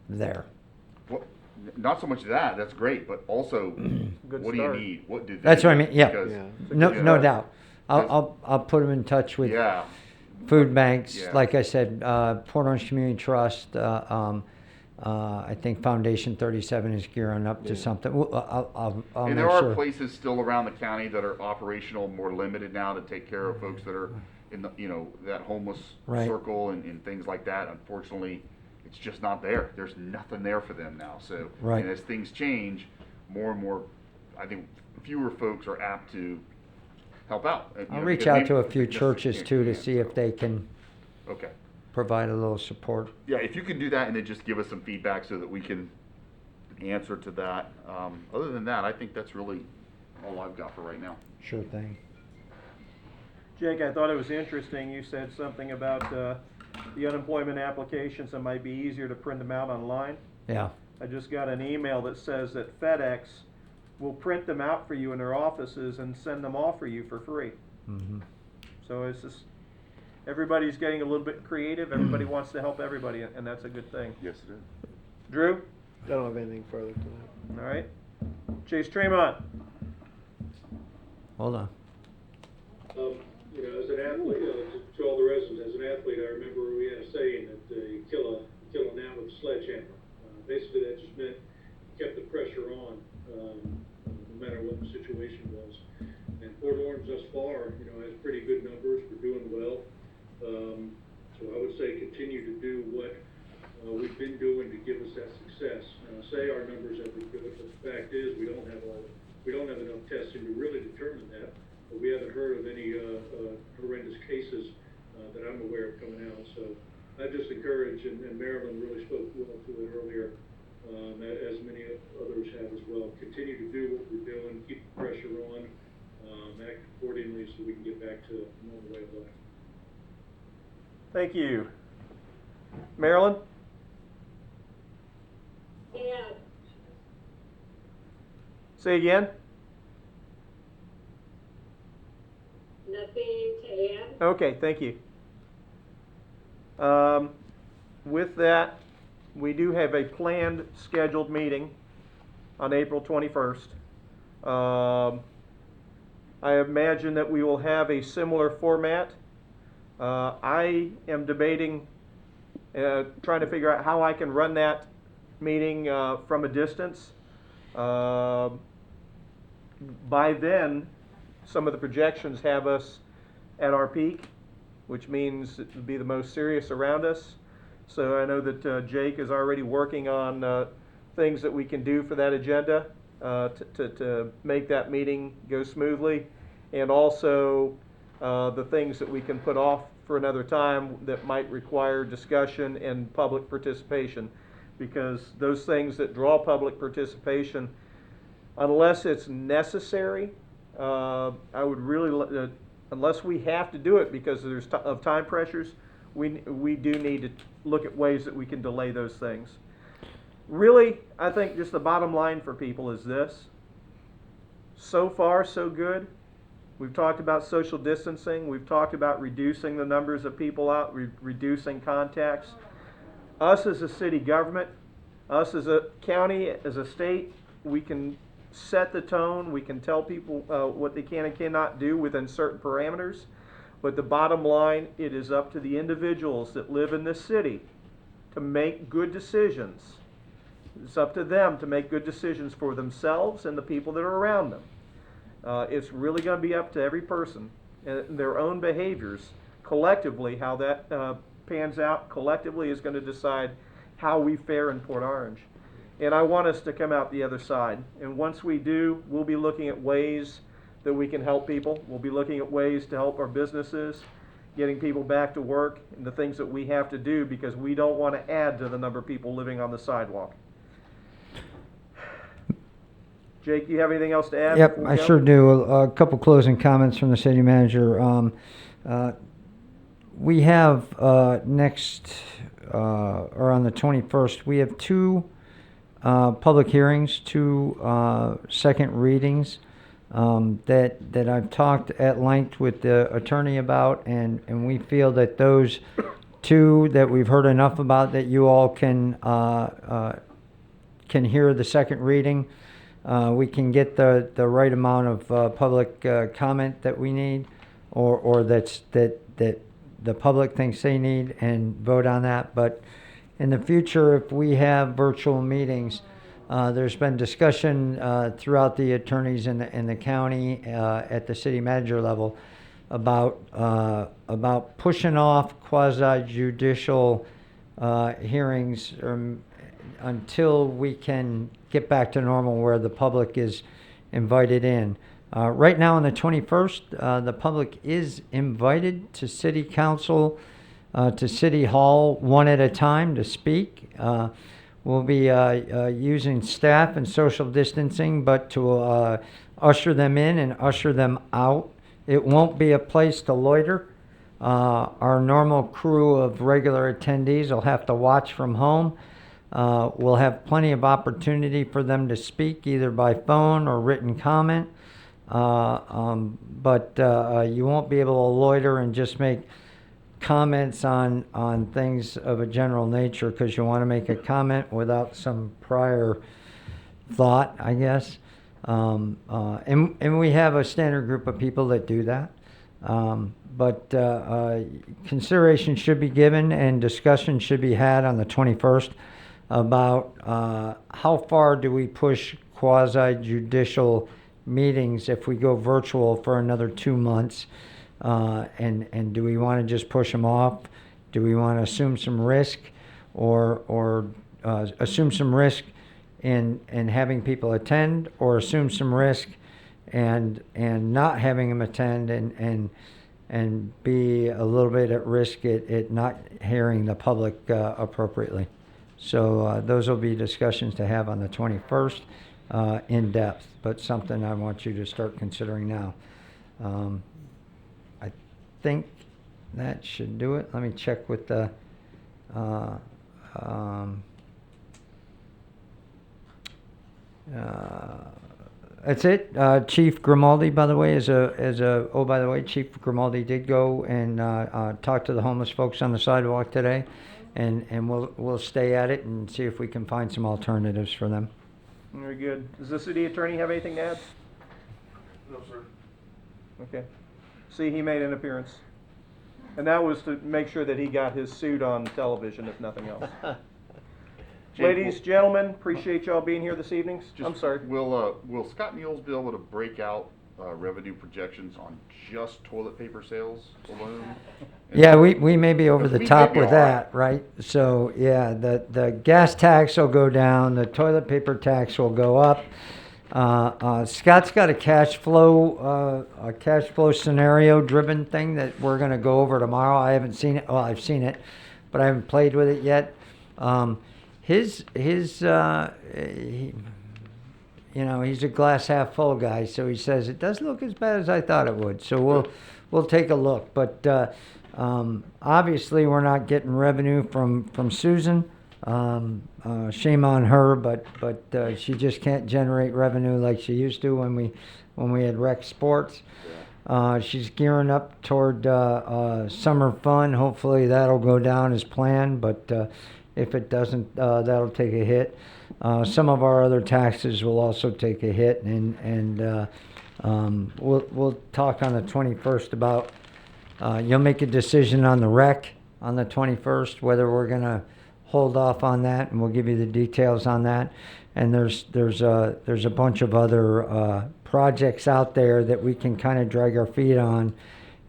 there.
Well, not so much that. That's great, but also,
Good
what
start.
do you need? What do they
That's what I
need?
mean, yeah.
Because-
Yeah.
No,
you
no
know,
doubt. I'll put them in touch with
Yeah.
food banks,
Yeah.
like I said, Port Orange Community Trust, I think Foundation 37 is gearing up to something. I'll
And
make
there are
sure.
places still around the county that are operational, more limited now to take care of folks that are in the, that homeless
Right.
circle and things like that. Unfortunately, it's just not there. There's nothing there for them now. So,
Right.
and as things change, more and more, I think fewer folks are apt to help out.
I'll reach out to a few churches too to see if they can
Okay.
provide a little support.
Yeah, if you can do that and then just give us some feedback so that we can answer to that. Other than that, I think that's really all I've got for right now.
Sure thing.
Jake, I thought it was interesting, you said something about the unemployment applications, it might be easier to print them out online.
Yeah.
I just got an email that says that FedEx will print them out for you in their offices and send them off for you for free.
Hmm.
So it's just, everybody's getting a little bit creative, everybody wants to help everybody, and that's a good thing.
Yes, it is.
Drew,
I don't have anything further to that.
all right? Chase Tremont,
Hold on.
As an athlete, to all the residents, as an athlete, I remember we had a saying that you kill a gnat with a sledgehammer. Basically, that just meant kept the pressure on, no matter what the situation was. And Port Orange thus far, has pretty good numbers. We're doing well. So I would say continue to do what we've been doing to give us that success. And I say our numbers have been good, but the fact is we don't have enough testing to really determine that. But we haven't heard of any horrendous cases that I'm aware of coming out. So I just encourage, and Marilyn really spoke well to it earlier, as many others have as well. Continue to do what we're doing, keep the pressure on, act accordingly so we can get back to a normal way of life.
thank you. Marilyn?
Yeah,
Say again?
nothing to add?
Okay, thank you. With that, we do have a planned scheduled meeting on April 21st. I imagine that we will have a similar format. I am debating, trying to figure out how I can run that meeting from a distance. By then, some of the projections have us at our peak, which means it would be the most serious around us. So I know that Jake is already working on things that we can do for that agenda to make that meeting go smoothly, and also the things that we can put off for another time that might require discussion and public participation. because those things that draw public participation, unless it's necessary, I would really, unless we have to do it because of time pressures, we do need to look at ways that we can delay those things. Really, I think just the bottom line for people is this. So far, so good. We've talked about social distancing. We've talked about reducing the numbers of people out, reducing contacts. Us as a city government, us as a county, as a state, we can set the tone. We can tell people what they can and cannot do within certain parameters. But the bottom line, it is up to the individuals that live in this city to make good decisions. It's up to them to make good decisions for themselves and the people that are around them. It's really going to be up to every person and their own behaviors. Collectively, how that pans out collectively is going to decide how we fare in Port Orange. And I want us to come out the other side. And once we do, we'll be looking at ways that we can help people. We'll be looking at ways to help our businesses, getting people back to work, and the things that we have to do because we don't want to add to the number of people living on the sidewalk. Jake, you have anything else to add?
Yep,
before we
I
go?
sure do. A couple closing comments from the city manager. We have next, or on the 21st, we have two public hearings, two second readings that I've talked at length with the attorney about, and we feel that those two that we've heard enough about that you all can hear the second reading. We can get the right amount of public comment that we need, or that the public thinks they need, and vote on that. But in the future, if we have virtual meetings, there's been discussion throughout the attorneys in the county at the city manager level about pushing off quasi-judicial hearings until we can get back to normal where the public is invited in. Right now on the 21st, the public is invited to city council, to city hall one at a time to speak. We'll be using staff and social distancing, but to usher them in and usher them out. It won't be a place to loiter. Our normal crew of regular attendees will have to watch from home. We'll have plenty of opportunity for them to speak either by phone or written comment, but you won't be able to loiter and just make comments on things of a general nature because you want to make a comment without some prior thought, I guess. And we have a standard group of people that do that. But consideration should be given and discussion should be had on the 21st about how far do we push quasi-judicial meetings if we go virtual for another 2 months, and do we want to just push them off? Do we want to assume some risk, or assume some risk in having people attend, or assume some risk and not having them attend and be a little bit at risk at not hearing the public appropriately? So those will be discussions to have on the 21st in depth, but something I want you to start considering now. I think that should do it. Let me check with the that's it. Chief Grimaldi, by the way, oh, by the way, Chief Grimaldi did go and talk to the homeless folks on the sidewalk today, and we'll stay at it and see if we can find some alternatives for them.
Very good. Does the city attorney have anything to add?
No, sir.
Okay. See, he made an appearance. And that was to make sure that he got his suit on television, if nothing else.
Jake,
Ladies, gentlemen, appreciate y'all being here this evening. I'm sorry.
Will Scott Mules be able to break out revenue projections on just toilet paper sales alone?
Yeah, we may be over the
We
top
may be
with
all
that, right? So, yeah, the gas tax will go down, the toilet paper tax will go up. Scott's got a cash flow scenario driven thing that we're gonna go over tomorrow. I haven't seen it, well, I've seen it, but I haven't played with it yet. his he, you know, he's a glass half full guy, so he says it doesn't look as bad as I thought it would. So we'll take a look, but obviously we're not getting revenue from Susan. Shame on her, but she just can't generate revenue like she used to when we had rec sports. She's gearing up toward summer fun. Hopefully that'll go down as planned, but if it doesn't, that'll take a hit. Some of our other taxes will also take a hit, and we'll talk on the 21st about. You'll make a decision on the rec on the 21st, whether we're gonna hold off on that, and we'll give you the details on that. And there's a bunch of other projects out there that we can kind of drag our feet on,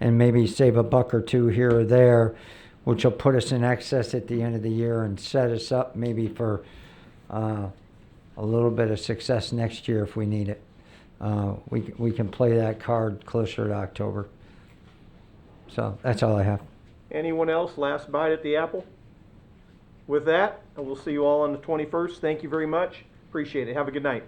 and maybe save a buck or two here or there, which will put us in excess at the end of the year and set us up maybe for a little bit of success next year if we need it. We can play that card closer to October. So that's all I have.
Anyone else? Last bite at the apple? With that, and we'll see you all on the 21st. Thank you very much. Appreciate it. Have a good night.